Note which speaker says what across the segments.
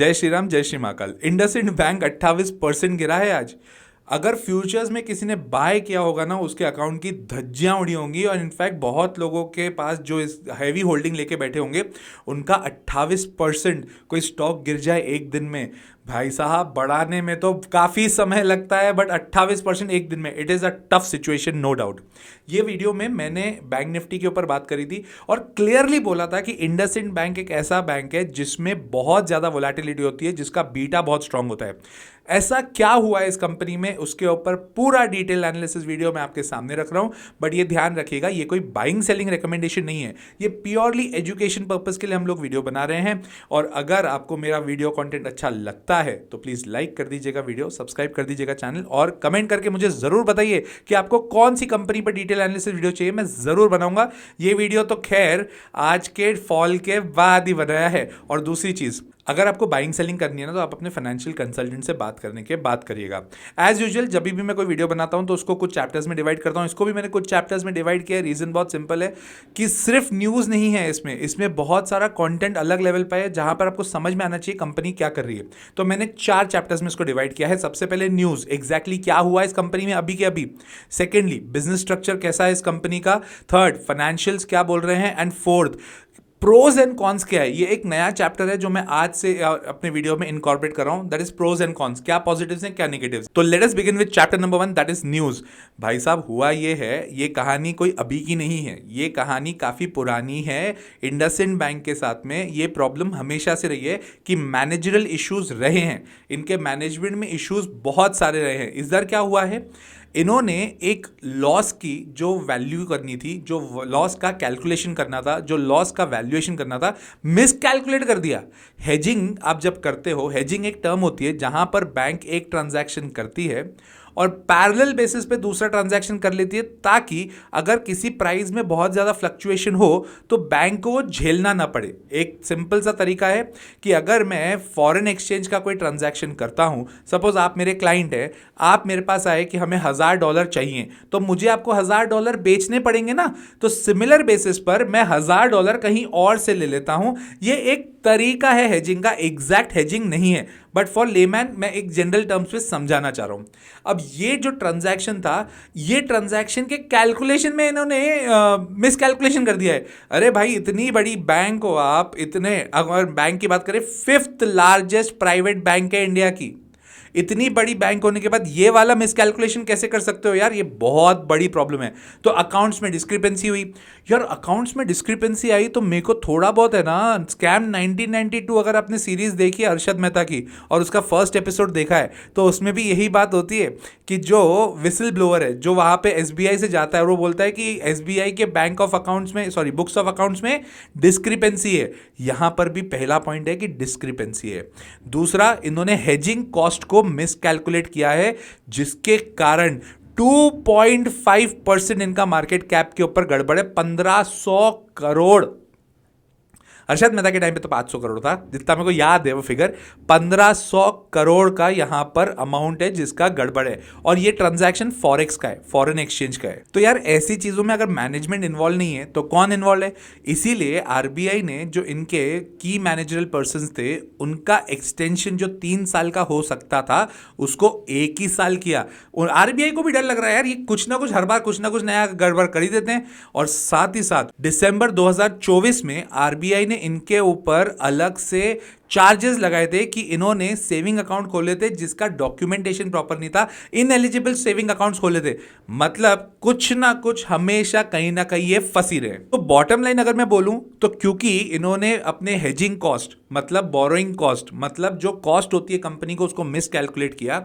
Speaker 1: जय श्री राम, जय श्री महाकाल। इंडसइंड बैंक 28% गिरा है आज। अगर फ्यूचर्स में किसी ने बाय किया होगा ना, उसके अकाउंट की धज्जियां उड़ी होंगी। और इनफैक्ट बहुत लोगों के पास जो इस हैवी होल्डिंग लेके बैठे होंगे, उनका 28% कोई स्टॉक गिर जाए एक दिन में, भाई साहब बढ़ाने में तो काफ़ी समय लगता है, बट 28% एक दिन में, it is a tough situation, no doubt. ये वीडियो में मैंने बैंक निफ्टी के ऊपर बात करी थी और क्लियरली बोला था कि इंडसइंड बैंक एक ऐसा बैंक है जिसमें बहुत ज़्यादा वोलेटिलिटी होती है, जिसका बीटा बहुत स्ट्रांग होता है। ऐसा क्या हुआ है इस कंपनी में, उसके ऊपर पूरा डिटेल एनालिसिस वीडियो मैं आपके सामने रख रहा हूं। बट ये ध्यान रखिएगा, ये कोई बाइंग सेलिंग रिकमेंडेशन नहीं है, ये प्योरली एजुकेशन पर्पस के लिए हम लोग वीडियो बना रहे हैं। और अगर आपको मेरा वीडियो कंटेंट अच्छा लगता है तो प्लीज़ लाइक कर दीजिएगा वीडियो, सब्सक्राइब कर दीजिएगा चैनल, और कमेंट करके मुझे ज़रूर बताइए कि आपको कौन सी कंपनी पर डिटेल एनालिसिस वीडियो चाहिए, मैं ज़रूर बनाऊंगा। ये वीडियो तो खैर आज के फॉल के बाद ही बनाया है। और दूसरी चीज़, अगर आपको बाइंग सेलिंग करनी है ना, तो आप अपने फाइनेंशियल कंसल्टेंट से बात करने के बात करिएगा। एज यूजुअल जब भी मैं कोई वीडियो बनाता हूं तो उसको कुछ चैप्टर्स में डिवाइड करता हूं। इसको भी मैंने कुछ चैप्टर्स में डिवाइड किया है। रीजन बहुत सिंपल है कि सिर्फ न्यूज़ नहीं है इसमें बहुत सारा कंटेंट अलग लेवल पर है, जहां पर आपको समझ में आना चाहिए कंपनी क्या कर रही है। तो मैंने 4 चैप्टर्स में इसको डिवाइड किया है। सबसे पहले न्यूज़, एग्जैक्टली क्या हुआ इस कंपनी में अभी के अभी। सेकेंडली, बिजनेस स्ट्रक्चर कैसा है इस कंपनी का। थर्ड, फाइनेंशियल्स क्या बोल रहे हैं। And fourth, pros and cons क्या है। ये एक नया चैप्टर है जो मैं आज से अपने वीडियो में इनकॉर्पोरेट कर रहा हूं, that is pros and cons, क्या पॉजिटिव्स हैं क्या नेगेटिव्स। तो let us begin with chapter number 1, that is news. भाई साहब हुआ ये है, ये कहानी कोई अभी की नहीं है, ये कहानी काफी पुरानी है। इंडसइंड बैंक के साथ में ये प्रॉब्लम हमेशा से रही है कि मैनेजरल इश्यूज रहे हैं, इनके मैनेजमेंट में इश्यूज बहुत सारे रहे हैं। इस बार क्या हुआ है, इन्होंने एक लॉस की जो वैल्यू करनी थी, जो लॉस का कैलकुलेशन करना था, जो लॉस का वैल्यूएशन करना था, मिस कैलकुलेट कर दिया। हेजिंग आप जब करते हो, हेजिंग एक टर्म होती है जहां पर बैंक एक ट्रांजैक्शन करती है और पैरेलल बेसिस पे दूसरा ट्रांजैक्शन कर लेती है, ताकि अगर किसी प्राइस में बहुत ज़्यादा फ्लक्चुएशन हो तो बैंक को झेलना ना पड़े। एक सिंपल सा तरीका है कि अगर मैं फॉरेन एक्सचेंज का कोई ट्रांजैक्शन करता हूं, सपोज आप मेरे क्लाइंट है, आप मेरे पास आए कि हमें $1000 चाहिए, तो मुझे आपको $1000 बेचने पड़ेंगे ना। तो सिमिलर बेसिस पर मैं $1000 कहीं और से ले लेता हूं। ये एक तरीका है हेजिंग का, एग्जैक्ट हेजिंग नहीं है, बट फॉर लेमैन मैं एक जनरल टर्म्स में समझाना चाह रहा हूं। अब ये जो ट्रांजैक्शन था, ये ट्रांजैक्शन के कैलकुलेशन में इन्होंने मिस कैलकुलेशन कर दिया है। अरे भाई, इतनी बड़ी बैंक हो आप, इतने, अगर बैंक की बात करें, 5th लार्जेस्ट प्राइवेट बैंक है इंडिया की, इतनी बड़ी बैंक होने के बाद ये वाला मिसकैलकुलेशन कैसे कर सकते हो यार, ये बहुत बड़ी प्रॉब्लम है। तो अकाउंट्स में डिस्क्रिपेंसी हुई यार, अकाउंट्स में डिस्क्रिपेंसी आई तो मेरे को थोड़ा बहुत है ना, स्कैम 1992 अगर आपने सीरीज देखी है अरशद मेहता की और उसका फर्स्ट एपिसोड देखा है, तो उसमें भी यही बात होती है कि जो विसल ब्लोअर है, जो वहां पे एसबीआई से जाता है और वो बोलता है कि एसबीआई के बैंक ऑफ अकाउंट्स में, सॉरी, बुक्स ऑफ अकाउंट्स में डिस्क्रिपेंसी है। यहां पर भी पहला पॉइंट है कि डिस्क्रिपेंसी है। दूसरा, इन्होंने हेजिंग कॉस्ट को मिसकैलकुलेट किया है, जिसके कारण 2.5% इनका मार्केट कैप के ऊपर गड़बड़ है। 1500 करोड़, अरशद मेहता के टाइम पे तो 500 करोड़ था, जितना मेरे को याद है वो फिगर। 1500 करोड़ का यहां पर अमाउंट है जिसका गड़बड़ है, और ये ट्रांजैक्शन फॉरेक्स का है, फॉरेन एक्सचेंज का है। तो यार ऐसी चीजों में अगर मैनेजमेंट इन्वॉल्व नहीं है तो कौन इन्वॉल्व है। इसीलिए आरबीआई ने जो इनके की मैनेजरल पर्सन थे, उनका एक्सटेंशन जो 3 साल का हो सकता था, उसको 1 ही साल किया। और आरबीआई को भी डर लग रहा है यार, ये कुछ ना कुछ हर बार कुछ ना कुछ नया गड़बड़ कर ही देते हैं। और साथ ही साथ दिसंबर 2024 में आरबीआई ने इनके ऊपर अलग से चार्जेस लगाए थे कि इन्होंने सेविंग अकाउंट खोले थे जिसका डॉक्यूमेंटेशन प्रॉपर नहीं था, इनएलिजिबल सेविंग अकाउंट्स खोले थे। मतलब कुछ ना कुछ हमेशा कहीं ना कहीं ये फंसी रहे। तो बॉटम लाइन अगर मैं बोलूं तो क्योंकि इन्होंने अपने हेजिंग कॉस्ट, मतलब बोरोइंग कॉस्ट, मतलब जो कॉस्ट होती है कंपनी को, उसको मिस कैलकुलेट किया,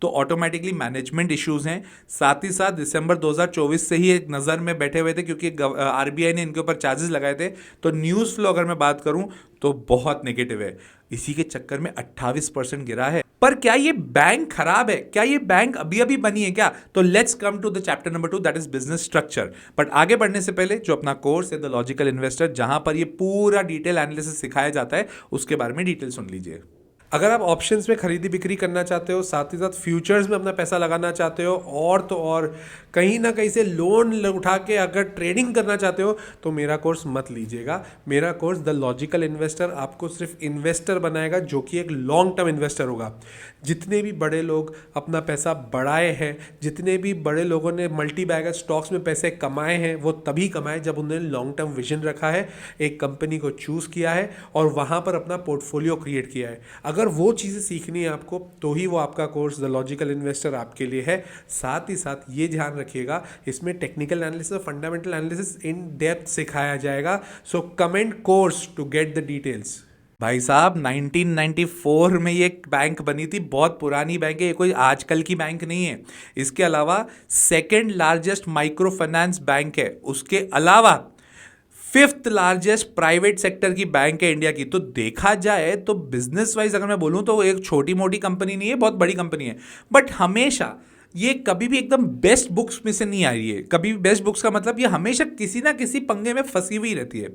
Speaker 1: तो ऑटोमेटिकली मैनेजमेंट इश्यूज हैं। साथ ही साथ दिसंबर 2024 से ही एक नज़र में बैठे हुए थे क्योंकि आरबीआई ने इनके ऊपर चार्जेस लगाए थे। तो न्यूज़ फ्लो अगर मैं बात करूं तो बहुत नेगेटिव है। इसी के चक्कर में 28% गिरा है। पर क्या ये बैंक खराब है, क्या ये बैंक अभी अभी बनी है क्या। तो let's come to the chapter number 2, that is business structure. But आगे बढ़ने से पहले जो अपना कोर्स है द लॉजिकल इन्वेस्टर, जहां पर ये पूरा डिटेल एनालिसिस सिखाया जाता है, उसके बारे में डिटेल सुन लीजिए।
Speaker 2: अगर आप ऑप्शंस में खरीदी बिक्री करना चाहते हो, साथ ही साथ फ्यूचर्स में अपना पैसा लगाना चाहते हो, और तो और कहीं ना कहीं से लोन उठा के अगर ट्रेडिंग करना चाहते हो, तो मेरा कोर्स मत लीजिएगा। मेरा कोर्स द लॉजिकल इन्वेस्टर आपको सिर्फ इन्वेस्टर बनाएगा, जो कि एक लॉन्ग टर्म इन्वेस्टर होगा। जितने भी बड़े लोग अपना पैसा बढ़ाए हैं, जितने भी बड़े लोगों ने मल्टी बैगर स्टॉक्स में पैसे कमाए हैं, वो तभी कमाए जब उन्होंने लॉन्ग टर्म विजन रखा है, एक कंपनी को चूज़ किया है और वहाँ पर अपना पोर्टफोलियो क्रिएट किया है। अगर वो चीज़ें सीखनी है आपको, तो ही वो आपका कोर्स द लॉजिकल इन्वेस्टर आपके लिए है। साथ ही साथ ये ध्यान रखिएगा, इसमें टेक्निकल एनालिसिस और फंडामेंटल एनालिसिस इन डेप्थ सिखाया जाएगा। So comment course to get the details.
Speaker 1: भाई साहब 1994 में ये बैंक बनी थी, बहुत पुरानी बैंक है, ये कोई आजकल की बैंक नहीं है। इसके अलावा second largest micro finance bank है, उसके अलावा फिफ्थ लार्जेस्ट प्राइवेट सेक्टर की बैंक है इंडिया की। तो देखा जाए तो बिजनेस वाइज अगर मैं बोलूं तो एक छोटी मोटी कंपनी नहीं है, बहुत बड़ी कंपनी है। बट हमेशा ये कभी भी एकदम बेस्ट बुक्स में से नहीं आ रही है। कभी भी बेस्ट बुक्स का मतलब ये हमेशा किसी ना किसी पंगे में फंसी हुई रहती है।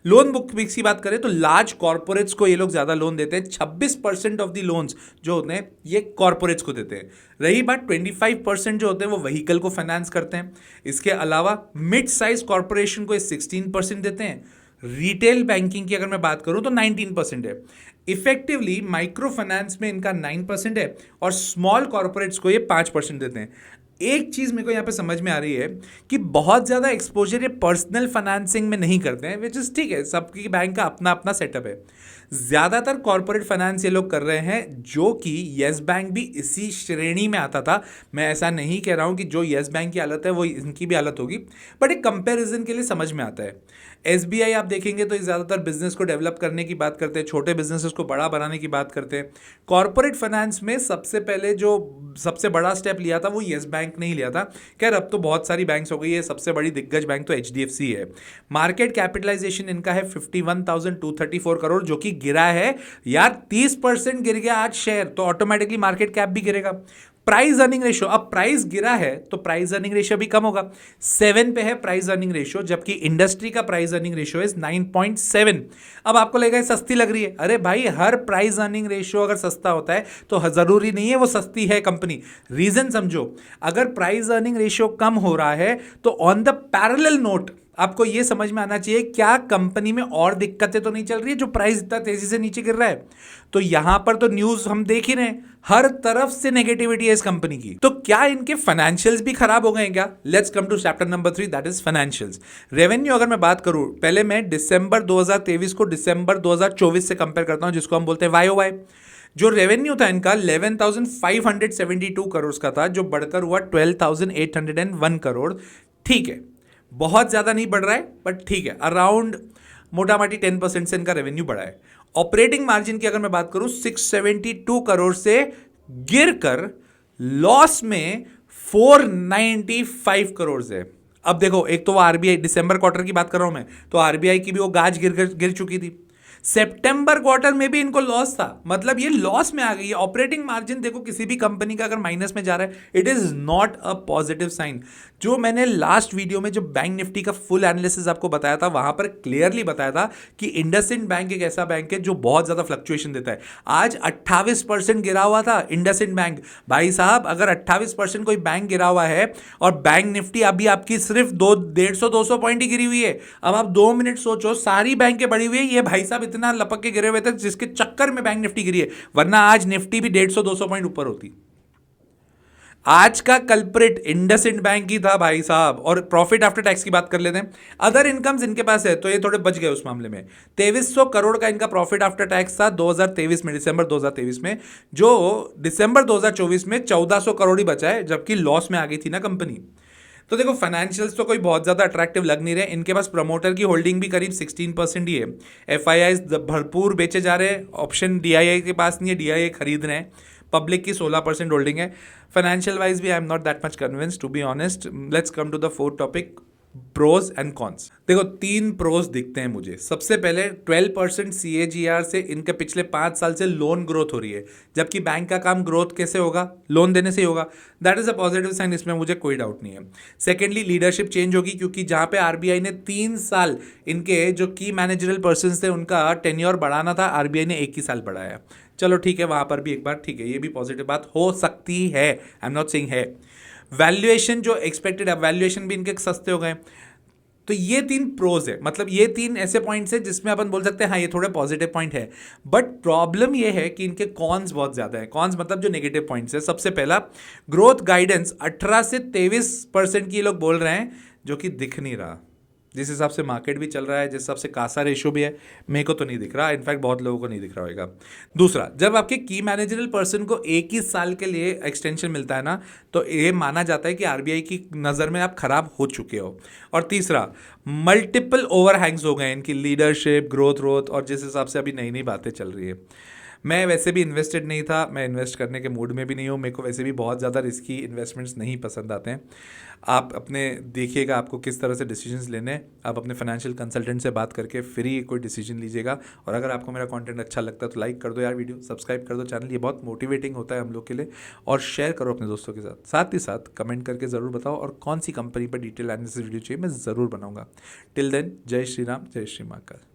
Speaker 1: लोन बुक की बात करें तो लार्ज कॉर्पोरेट्स को ये लोग ज़्यादा लोन देते हैं। 26% ऑफ द लोन्स जो होते हैं ये कॉर्पोरेट्स को देते हैं। रही बात 25% जो होते हैं वो व्हीकल को फाइनेंस करते हैं। इसके अलावा मिड साइज कॉर्पोरेशन को 16% देते हैं। रिटेल बैंकिंग की अगर मैं बात करूं तो 19% है। इफेक्टिवली माइक्रो फाइनेंस में इनका 9% है और स्मॉल कॉर्पोरेट्स को ये 5% देते हैं। एक चीज मेरे को यहाँ पे समझ में आ रही है कि बहुत ज्यादा एक्सपोजर ये पर्सनल फाइनेंसिंग में नहीं करते हैं, विच इज ठीक है, सबकी बैंक का अपना अपना सेटअप है। ज्यादातर कॉर्पोरेट फाइनेंस ये लोग कर रहे हैं, जो कि येस बैंक भी इसी श्रेणी में आता था। मैं ऐसा नहीं कह रहा हूं कि जो येस बैंक की हालत है वो इनकी भी हालत होगी, बट एक कंपैरिजन के लिए समझ में आता है। एसबीआई आप देखेंगे तो ये ज़्यादातर बिजनेस को डेवलप करने की बात करते हैं, छोटे बिजनेसेस को बड़ा बनाने की बात करते हैं। कॉर्पोरेट फाइनेंस में सबसे पहले जो सबसे बड़ा स्टेप लिया था वो येस बैंक ने ही लिया था। खैर अब तो बहुत सारी बैंक्स हो गई है, सबसे बड़ी दिग्गज बैंक तो एचडीएफसी है। मार्केट कैपिटलाइजेशन इनका है 51,234 करोड़, जो कि गिरा है यार, 30% गिर गया आज शेयर, तो ऑटोमेटिकली मार्केट कैप भी गिरेगा। प्राइस अर्निंग रेशियो, अब प्राइस गिरा है तो प्राइस अर्निंग रेशियो भी कम होगा। 7 पे है प्राइस अर्निंग रेशियो, जबकि इंडस्ट्री का प्राइस अर्निंग रेशियो इज 9.7। अब आपको लगेगा सस्ती लग रही है, अरे भाई हर प्राइस अर्निंग रेशियो अगर सस्ता होता है तो जरूरी नहीं है वो सस्ती है कंपनी। रीजन समझो, अगर प्राइस अर्निंग रेशियो कम हो रहा है तो ऑन द पैरेलल नोट आपको यह समझ में आना चाहिए क्या कंपनी में और दिक्कतें तो नहीं चल रही है जो प्राइस इतना तेजी से नीचे गिर रहा है। तो यहां पर तो न्यूज हम देख ही रहे हैं, हर तरफ से नेगेटिविटी है इस कंपनी की। तो क्या इनके फाइनेंशियल्स भी खराब हो गए क्या? Let's come to chapter number 3, that is financials. Revenue अगर मैं बात करूं, पहले मैं दिसंबर 2023 को दिसंबर 2024 से कंपेयर करता हूं, जिसको हम बोलते हैं वाई। जो रेवेन्यू था इनका 11,572 करोड़ का था, जो बढ़कर हुआ 12,801 करोड़। ठीक है, बहुत ज़्यादा नहीं बढ़ रहा है बट ठीक है, अराउंड मोटा मोटी 10% से इनका रेवेन्यू बढ़ा है। ऑपरेटिंग मार्जिन की अगर मैं बात करूं 672 करोड़ से गिरकर लॉस में 495 करोड़ है। अब देखो, एक तो वो आरबीआई दिसंबर क्वार्टर की बात कर रहा हूं मैं, तो आरबीआई की भी वो गाज गिर चुकी थी। सितंबर क्वार्टर में भी इनको लॉस था, मतलब ये लॉस में आ गई है। ऑपरेटिंग मार्जिन देखो किसी भी कंपनी का अगर माइनस में जा रहा है, it is not a positive sign. जो मैंने लास्ट वीडियो में जो बैंक निफ्टी का फुल एनालिसिस आपको बताया था, वहां पर क्लियरली बताया था कि इंडसइंड बैंक एक ऐसा बैंक है जो बहुत ज्यादा फ्लक्चुएशन देता है। आज 28% गिरा हुआ था इंडसइंड बैंक। भाई साहब, अगर 28% कोई बैंक गिरा हुआ है और बैंक निफ्टी अभी आपकी सिर्फ 150-200 पॉइंट ही गिरी हुई है, अब आप 2 मिनट सोचो, सारी बैंकें बढ़ी हुई है, ये भाई साहब इतना लपक के गिरे हुए थे जिसके चक्कर में बैंक निफ्टी गिरी है, वरना आज निफ्टी भी 150-200 पॉइंट ऊपर होती। आज का कल्प्रिट इंडसइंड बैंक ही था भाई साहब। और प्रॉफिट आफ्टर टैक्स की बात कर लेते हैं, अदर इनकम्स इनके पास है तो ये थोड़े बच गए उस मामले में। 2300 करोड़ का इनका प्रॉफिट आफ्टर टैक्स था 2023 में, दिसंबर 2023 में, जो दिसंबर 2024 में 1400 करोड़ ही बचा है, जबकि लॉस में आ गई थी ना कंपनी। तो देखो, फाइनेंशियल्स तो कोई बहुत ज़्यादा अट्रैक्टिव लग नहीं रहे। इनके पास प्रमोटर की होल्डिंग भी करीब 16% ही है। एफआईआई भरपूर बेचे जा रहे हैं, ऑप्शन डीआईआई के पास नहीं है, डीआईआई खरीद रहे हैं। पब्लिक की 16% होल्डिंग है। फाइनेंशियल वाइज भी I am not that much convinced to be honest. Let's come to the fourth topic, pros and cons. देखो, 3 प्रोज दिखते हैं मुझे। सबसे पहले 12% CAGR से इनके पिछले 5 साल से लोन ग्रोथ हो रही है, जबकि बैंक का काम ग्रोथ कैसे होगा? लोन देने से ही होगा। That is a positive sign, इसमें मुझे कोई डाउट नहीं है। सेकेंडली, लीडरशिप चेंज होगी, क्योंकि जहां पे आरबीआई ने 3 साल इनके जो की मैनेजरल पर्सन थे उनका टेन्योर बढ़ाना था, आरबीआई ने 1 ही साल बढ़ाया। चलो ठीक है, वहाँ पर भी एक बार ठीक है, ये भी पॉजिटिव बात हो सकती है, आई एम नॉट सेइंग है। वैल्यूएशन जो एक्सपेक्टेड है, वैल्यूएशन भी इनके सस्ते हो गए। तो ये 3 प्रोज है, मतलब ये 3 ऐसे पॉइंट्स है जिसमें अपन बोल सकते हैं हाँ ये थोड़े पॉजिटिव पॉइंट है। बट प्रॉब्लम ये है कि इनके कॉन्स बहुत ज़्यादा है। कॉन्स मतलब जो नेगेटिव पॉइंट्स है, सबसे पहला ग्रोथ गाइडेंस 18 से 23% की ये लोग बोल रहे हैं, जो कि दिख नहीं रहा। जिस हिसाब से मार्केट भी चल रहा है, जिस हिसाब से कासा रेशो भी है, मेरे को तो नहीं दिख रहा, इनफैक्ट बहुत लोगों को नहीं दिख रहा होगा। दूसरा, जब आपके की मैनेजरल पर्सन को 21 साल के लिए एक्सटेंशन मिलता है ना, तो ये माना जाता है कि आरबीआई की नज़र में आप खराब हो चुके हो। और तीसरा, मल्टीपल ओवरहैंग्स हो गए इनकी लीडरशिप, ग्रोथ और जिस हिसाब से अभी नई नई बातें चल रही है। मैं वैसे भी इन्वेस्टेड नहीं था, मैं इन्वेस्ट करने के मूड में भी नहीं हूँ, मेरे को वैसे भी बहुत ज़्यादा रिस्की इन्वेस्टमेंट्स नहीं पसंद आते हैं। आप अपने देखिएगा आपको किस तरह से डिसीजंस लेने हैं, आप अपने फाइनेंशियल कंसल्टेंट से बात करके फ्री कोई डिसीजन लीजिएगा। और अगर आपको मेरा कंटेंट अच्छा लगता है तो लाइक कर दो यार वीडियो, सब्सक्राइब कर दो चैनल, ये बहुत मोटिवेटिंग होता है हम लोग के लिए। और शेयर करो अपने दोस्तों के साथ। साथ ही साथ कमेंट करके ज़रूर बताओ और कौन सी कंपनी पर डिटेल एनालिसिस वीडियो चाहिए, मैं ज़रूर बनाऊंगा। टिल देन, जय श्री राम, जय श्री महाकाल।